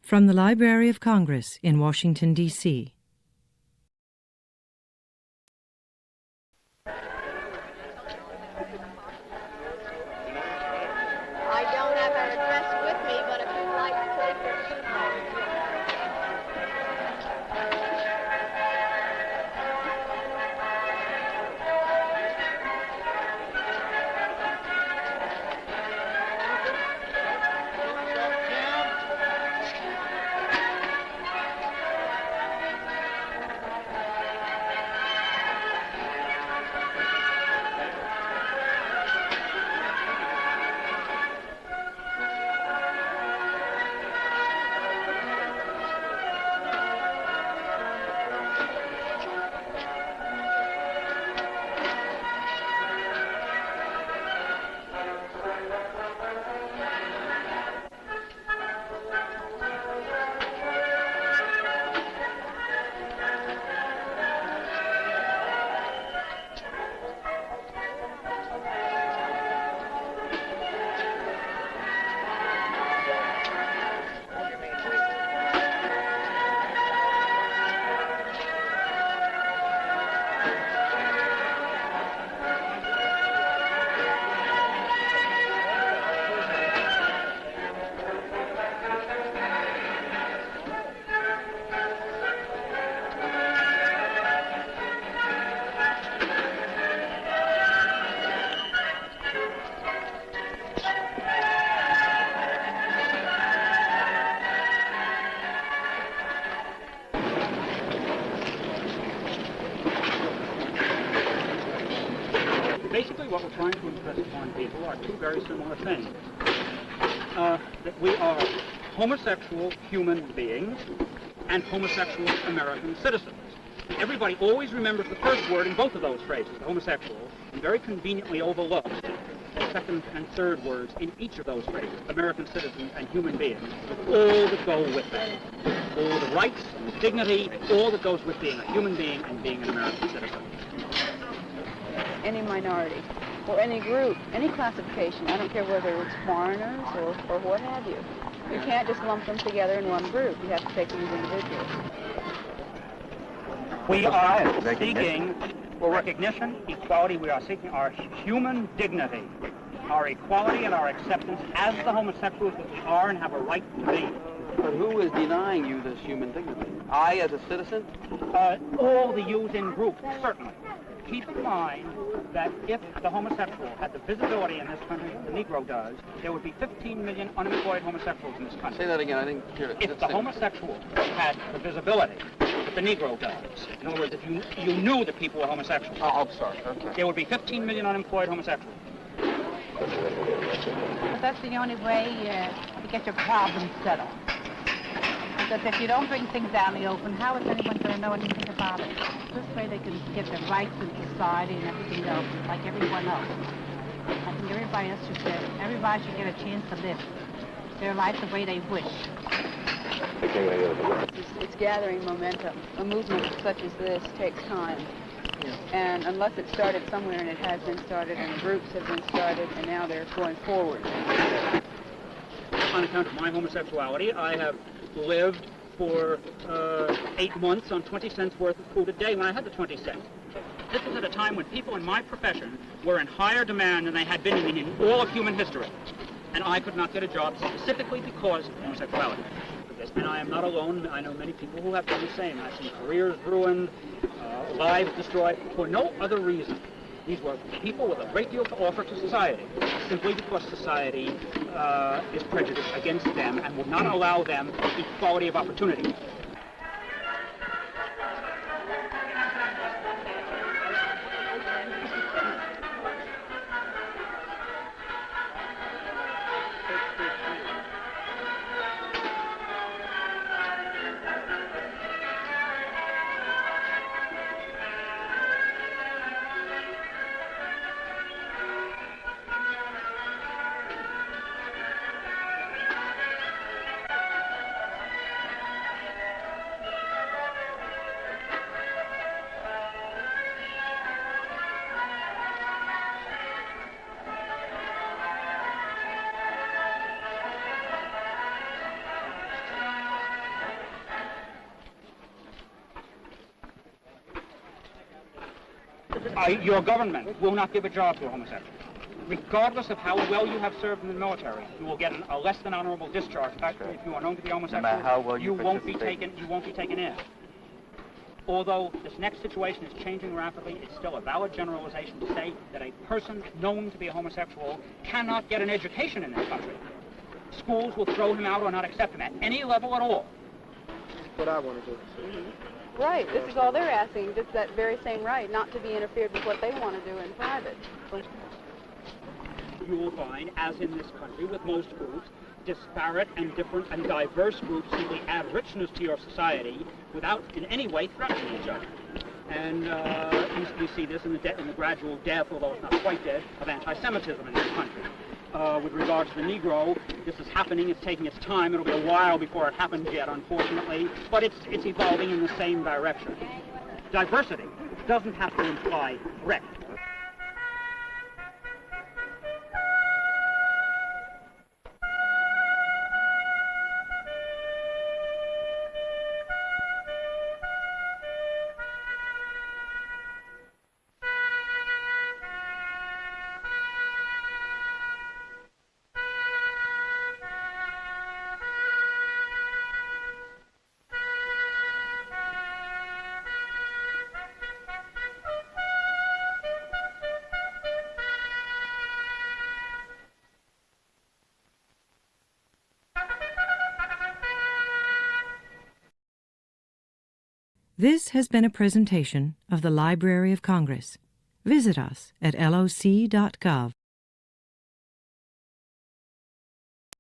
From the Library of Congress in Washington, D.C. I don't have her address with me, but if you'd like to take her Basically, what we're trying to impress upon people are two very similar things. That we are homosexual human beings and homosexual American citizens. Everybody always remembers the first word in both of those phrases, homosexual, and very conveniently overlooks the second and third words in each of those phrases, American citizens and human beings, with all that go with that. All the rights and dignity, all that goes with being a human being and being an American citizen. Any minority or any group, any classification. I don't care whether it's foreigners or what have you. You can't just lump them together in one group. You have to take them as individuals. We are seeking recognition, equality. We are seeking our human dignity, our equality and our acceptance as the homosexuals that we are and have a right to be. But who is denying you this human dignity? I as a citizen? All the youth in groups, certainly. Keep in mind that if the homosexual had the visibility in this country that the Negro does, there would be 15 million unemployed homosexuals in this country. Say that again, I didn't hear it. If the homosexual had the visibility that the Negro does, in other words, if you knew that people were homosexual, Oh, I'm sorry, okay. there would be 15 million unemployed homosexuals. But that's the only way to get your problems settled. Because if you don't bring things out in the open, how is anyone going to know anything about it? This way they can get their rights in society and everything else, like everyone else. I think everybody should get a chance to live their life the way they wish. It's gathering momentum. A movement such as this takes time. And unless it started somewhere, and it has been started, and groups have been started, and now they're going forward. On account of my homosexuality, I have lived for 8 months on 20 cents worth of food a day when I had the 20 cents. This was at a time when people in my profession were in higher demand than they had been in all of human history. And I could not get a job specifically because of homosexuality. And I am not alone. I know many people who have done the same. I've seen careers ruined, lives destroyed, for no other reason. These were people with a great deal to offer to society, simply because society is prejudiced against them and will not allow them equality of opportunity. Your government will not give a job to a homosexual. Regardless of how well you have served in the military, you will get a less than honorable discharge. In fact, if you are known to be homosexual, No matter how well you you won't be participate. taken in. Although this next situation is changing rapidly, it's still a valid generalization to say that a person known to be a homosexual cannot get an education in this country. Schools will throw him out or not accept him at any level at all. What I want to do. Right, this is all they're asking, just that very same right, not to be interfered with what they want to do in private. You will find, as in this country with most groups, disparate and different and diverse groups simply add richness to your society without in any way threatening each other. And you see this in the gradual death, although it's not quite dead, of anti-Semitism in this country. With regard to the Negro, this is happening, it's taking its time, it'll be a while before it happens yet, unfortunately, but it's evolving in the same direction. Diversity doesn't have to imply threat. This has been a presentation of the Library of Congress. Visit us at loc.gov.